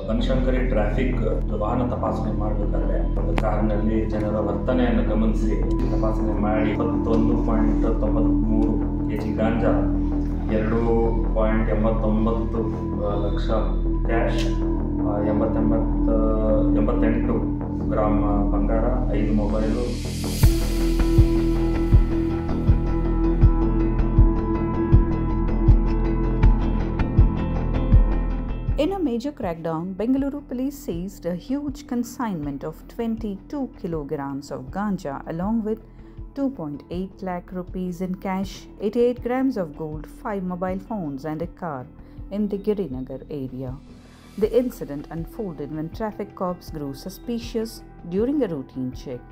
Banashankari traffic ವಾಹನ ತಪಾಸಣೆ ಮಾಡಬೇಕಾದ್ರೆ ಒಂದು ಕಾರಿನಲ್ಲಿ ಜನರ ವರ್ತನೆಯನ್ನು ಗಮನಿಸಿ ತಪಾಸಣೆ ಮಾಡಿ 21.93 kg ಗಾಂಜಾ, 2.89 ಲಕ್ಷ ಕ್ಯಾಶ್, 88 ಗ್ರಾಮ್ ಬಂಗಾರ, 5 mobile. In a major crackdown, Bengaluru police seized a huge consignment of 22 kilograms of ganja along with 2.8 lakh rupees in cash, 88 grams of gold, 5 mobile phones and a car in the Girinagar area. The incident unfolded when traffic cops grew suspicious during a routine check.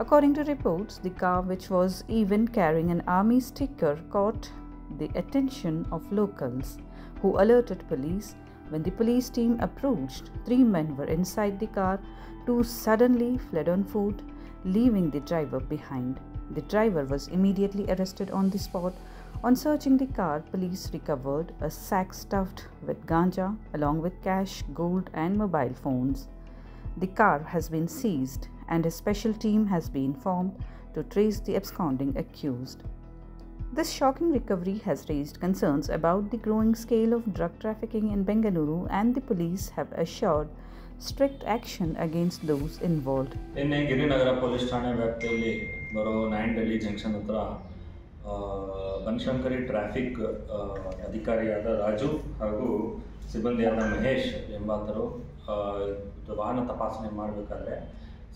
According to reports, the car, which was even carrying an army sticker, caught the attention of locals who alerted police. When the police team approached, 3 men were inside the car. 2 suddenly fled on foot, leaving the driver behind. The driver was immediately arrested on the spot. On searching the car, police recovered a sack stuffed with ganja along with cash, gold and mobile phones. The car has been seized and a special team has been formed to trace the absconding accused. This shocking recovery has raised concerns about the growing scale of drug trafficking in Bengaluru, and the police have assured strict action against those involved. ನಿನ್ನೆ Girinagar police ಠಾಣೆ ವ್ಯಾಪ್ತಿಯಲ್ಲಿ ಬರೋ Nayandahalli junction ಹತ್ರ Banashankari traffic ಅಧಿಕಾರಿಯಾದ Raju ಹಾಗೂ ಸಿಬ್ಬಂದಿಯಾದ ಮಹೇಶ್ ಎಂಬಾತರು ವಾಹನ ತಪಾಸಣೆ ಮಾಡಬೇಕಾದ್ರೆ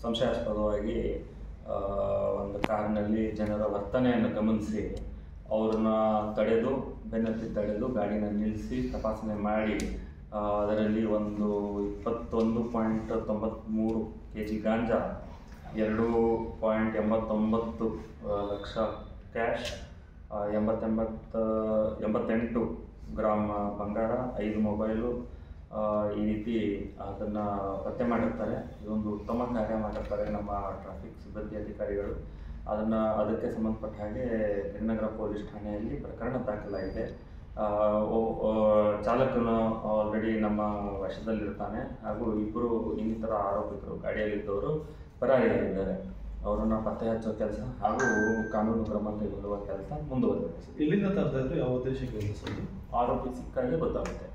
ಸಂಶಯಾಸ್ಪದವಾಗಿ ಒಂದು ಕಾರಿನಲ್ಲಿ ಜನರ ವರ್ತನೆಯನ್ನು ಗಮನಿಸಿ ಅವ್ರನ್ನ ಬೆನ್ನತ್ತಿ ತಡೆದು ಗಾಡಿನ ನಿಲ್ಲಿಸಿ ತಪಾಸಣೆ ಮಾಡಿ ಅದರಲ್ಲಿ ಒಂದು 21.93 kg ಗಾಂಜಾ, 2.89 ಲಕ್ಷ ಕ್ಯಾಶ್, 88 ಗ್ರಾಮ್ ಬಂಗಾರ, 5 ಮೊಬೈಲು ಈ ರೀತಿ ಅದನ್ನು ಪತ್ತೆ ಮಾಡಿರ್ತಾರೆ. ಇದೊಂದು ಉತ್ತಮ ಕಾರ್ಯ ಮಾಡಿರ್ತಾರೆ ನಮ್ಮ ಟ್ರಾಫಿಕ್ ಸಿಬ್ಬಂದಿ ಅಧಿಕಾರಿಗಳು. ಅದಕ್ಕೆ ಸಂಬಂಧಪಟ್ಟ ಹಾಗೆ ಗಿರಿನಗರ ಪೊಲೀಸ್ ಠಾಣೆಯಲ್ಲಿ ಪ್ರಕರಣ ದಾಖಲಾಗಿದೆ. ಚಾಲಕನು ಆಲ್ರೆಡಿ ನಮ್ಮ ವಶದಲ್ಲಿರ್ತಾನೆ ಹಾಗೂ 2 ಇನ್ನಿತರ ಆರೋಪಿತರು ಗಾಡಿಯಲ್ಲಿದ್ದವರು ಪರಾರಿಯಾಗಿದ್ದಾರೆ. ಅವರನ್ನು ಪತ್ತೆ ಹಚ್ಚೋ ಕೆಲಸ ಹಾಗೂ ಕಾನೂನು ಕ್ರಮ ಕೈಗೊಳ್ಳುವ ಕೆಲಸ ಮುಂದುವರೆದಿದೆ. ಇಲ್ಲಿಂದ ತರದಿದ್ರೆ ಯಾವ ಉದ್ದೇಶಕ್ಕೆ ಆರೋಪಿ ಸಿಕ್ಕಾಗೆ ಗೊತ್ತಾಗುತ್ತೆ.